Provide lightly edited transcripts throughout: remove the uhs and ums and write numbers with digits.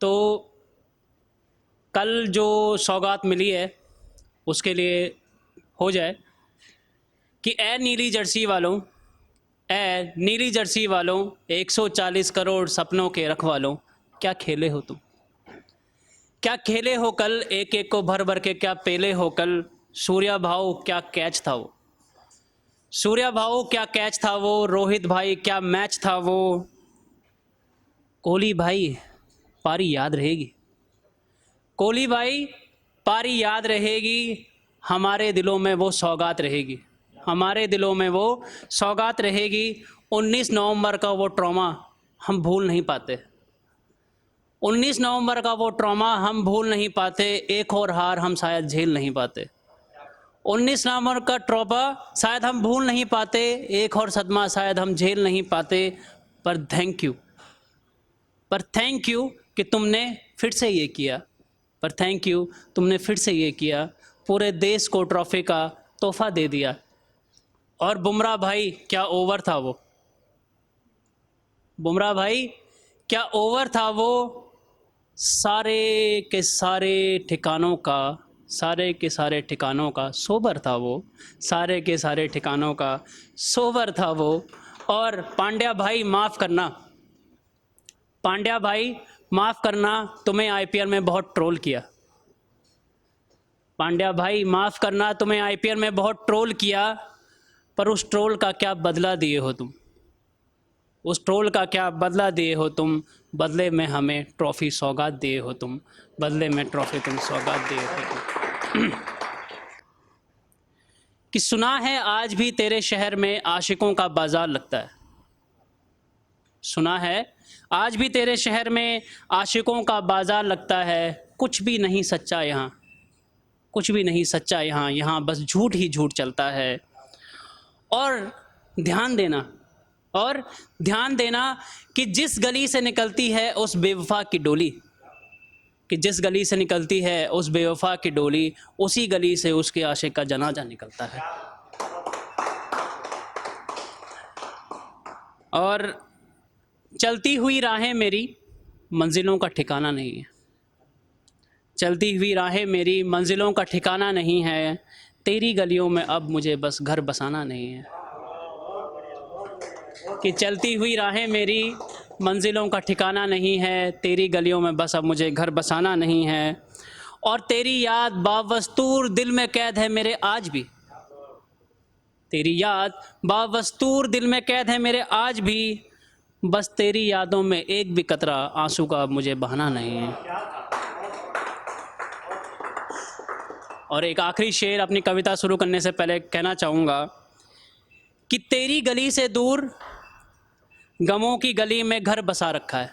तो कल जो सौगात मिली है उसके लिए हो जाए कि ए नीली जर्सी वालों, ए नीली जर्सी वालों, 140 करोड़ सपनों के रखवालों, क्या खेले हो तुम, क्या खेले हो कल, एक एक को भर भर के क्या पेले हो कल। सूर्या भाऊ क्या कैच था वो, सूर्या भाऊ क्या कैच था वो, रोहित भाई क्या मैच था वो। कोहली भाई पारी याद रहेगी, कोहली भाई पारी याद रहेगी, हमारे दिलों में वो सौगात रहेगी, हमारे दिलों में वो सौगात रहेगी। 19 नवंबर का वो ट्रॉमा हम भूल नहीं पाते, 19 नवंबर का वो ट्रॉमा हम भूल नहीं पाते, एक और हार हम शायद झेल नहीं पाते। 19 नवंबर का ट्रॉमा शायद हम भूल नहीं पाते, एक और सदमा शायद हम झेल नहीं पाते। पर थैंक यू, पर थैंक यू कि तुमने फिर से ये किया, पर थैंक यू तुमने फिर से ये किया, पूरे देश को ट्रॉफी का तोहफा दे दिया। और बुमराह भाई क्या ओवर था वो, बुमराह भाई क्या ओवर था वो, सारे के सारे ठिकानों का, सारे के सारे ठिकानों का सोबर था वो, सारे के सारे ठिकानों का सोबर था वो। और पांड्या भाई माफ़ करना, पांड्या भाई माफ़ करना, तुम्हें आईपीएल में बहुत ट्रोल किया, पांड्या भाई माफ़ करना, तुम्हें आईपीएल में बहुत ट्रोल किया, पर उस ट्रोल का क्या बदला दिए हो तुम, उस ट्रोल का क्या बदला दिए हो तुम, बदले में हमें ट्रॉफ़ी सौगात दिए हो तुम, बदले में ट्रॉफ़ी तुम सौगात दिए हो तुम। कि सुना है आज भी तेरे शहर में आशिकों का बाज़ार लगता है, सुना है आज भी तेरे शहर में आशिकों का बाज़ार लगता है, कुछ भी नहीं सच्चा यहाँ, कुछ भी नहीं सच्चा यहाँ, यहाँ बस झूठ ही झूठ चलता है। और ध्यान देना, और ध्यान देना कि जिस गली से निकलती है उस बेवफा की डोली, कि जिस गली से निकलती है उस बेवफा की डोली, उसी गली से उसके आशिक का जनाजा निकलता है। और चलती हुई राहें मेरी मंजिलों का ठिकाना नहीं है, चलती हुई राहें मेरी मंजिलों का ठिकाना नहीं है, तेरी गलियों में अब मुझे बस घर बसाना नहीं है। कि चलती हुई राहें मेरी मंजिलों का ठिकाना नहीं है, तेरी गलियों में बस अब मुझे घर बसाना नहीं है। और तेरी याद बावस्तूर दिल में कैद है मेरे आज भी, तेरी याद बावस्तूर दिल में कैद है मेरे आज भी, बस तेरी यादों में एक भी कतरा आंसू का अब मुझे बहाना नहीं है। और एक आखिरी शेर अपनी कविता शुरू करने से पहले कहना चाहूँगा कि तेरी गली से दूर गमों की गली में घर बसा रखा है,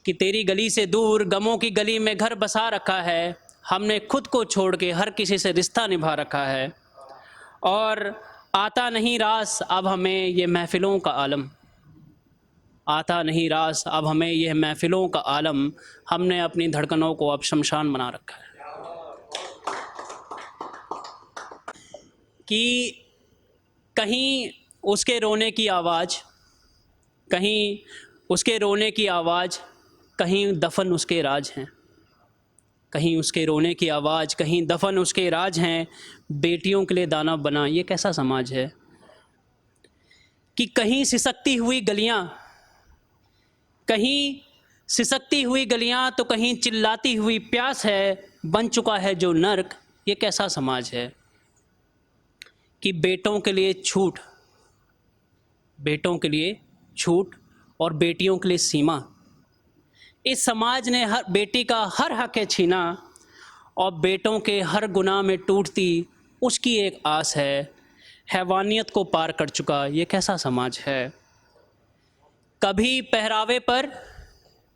कि तेरी गली से दूर गमों की गली में घर बसा रखा है, हमने खुद को छोड़ के हर किसी से रिश्ता निभा रखा है। और आता नहीं रास अब हमें ये महफिलों का आलम, आता नहीं रास अब हमें यह महफिलों का आलम, हमने अपनी धड़कनों को अब शमशान बना रखा है। कि कहीं उसके रोने की आवाज़, कहीं उसके रोने की आवाज़, कहीं दफन उसके राज हैं, कहीं उसके रोने की आवाज़, कहीं दफन उसके राज हैं, बेटियों के लिए दाना बना ये कैसा समाज है। कि कहीं सिसकती हुई गलियां, कहीं सिसकती हुई गलियां तो कहीं चिल्लाती हुई प्यास है, बन चुका है जो नर्क ये कैसा समाज है। कि बेटों के लिए छूट, बेटों के लिए छूट और बेटियों के लिए सीमा, इस समाज ने हर बेटी का हर हक है छीना, और बेटों के हर गुनाह में टूटती उसकी एक आस है, हैवानियत को पार कर चुका ये कैसा समाज है। कभी पहरावे पर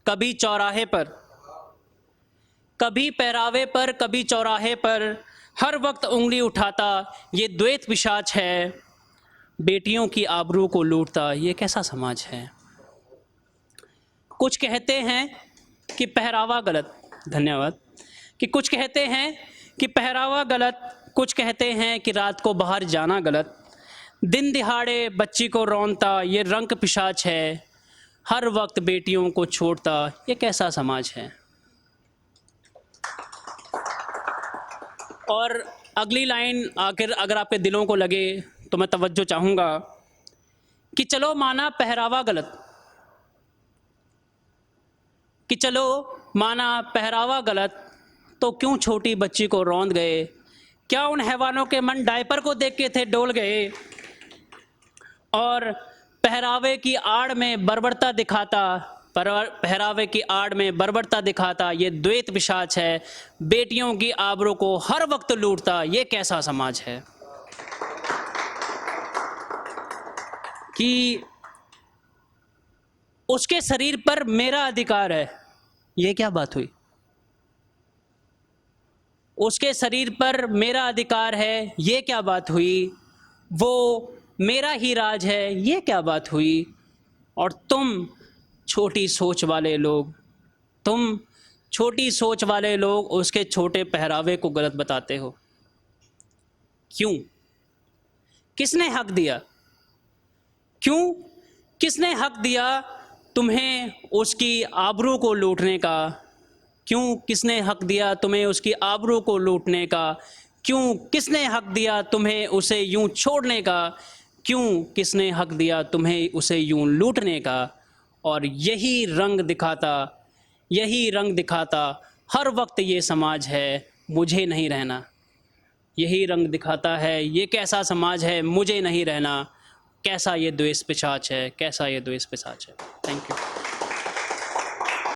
कभी चौराहे पर, कभी पहरावे पर कभी चौराहे पर, हर वक्त उंगली उठाता ये द्वैत पिशाच है, बेटियों की आबरू को लूटता ये कैसा समाज है। कुछ कहते हैं कि पहरावा गलत, धन्यवाद, कि कुछ कहते हैं कि पहरावा गलत, कुछ कहते हैं कि रात को बाहर जाना गलत, दिन दिहाड़े बच्ची को रौंदता ये रंग पिशाच है, हर वक्त बेटियों को छोड़ता, ये कैसा समाज है। और अगली लाइन आखिर अगर आपके दिलों को लगे तो मैं तवज्जो चाहूँगा कि चलो माना पहरावा गलत, कि चलो माना पहरावा गलत, तो क्यों छोटी बच्ची को रौंद गए। क्या उन हैवानों के मन डायपर को देख के थे डोल गए। और पहरावे की आड़ में बर्बरता दिखाता, पहरावे की आड़ में बर्बरता दिखाता, ये द्वैत पिशाच है। बेटियों की आबरू को हर वक्त लूटता, ये कैसा समाज है। कि उसके शरीर पर मेरा अधिकार है, ये क्या बात हुई। उसके शरीर पर मेरा अधिकार है, ये क्या बात हुई। वो मेरा ही राज है, ये क्या बात हुई। और तुम छोटी सोच वाले लोग, तुम छोटी सोच वाले लोग उसके छोटे पहरावे को गलत बताते हो। क्यों? किसने हक दिया? क्यों? किसने हक दिया तुम्हें उसकी आबरू को लूटने का। क्यों? किसने हक दिया तुम्हें उसकी आबरू को लूटने का। क्यों? किसने हक दिया तुम्हें उसे यूं छोड़ने का। क्यों? किसने हक दिया तुम्हें उसे यूं लूटने का। और यही रंग दिखाता हर वक्त ये समाज है, मुझे नहीं रहना। यही रंग दिखाता है, ये कैसा समाज है, मुझे नहीं रहना। कैसा ये द्वेष पिशाच है, कैसा ये द्वेष पिशाच है। Thank you.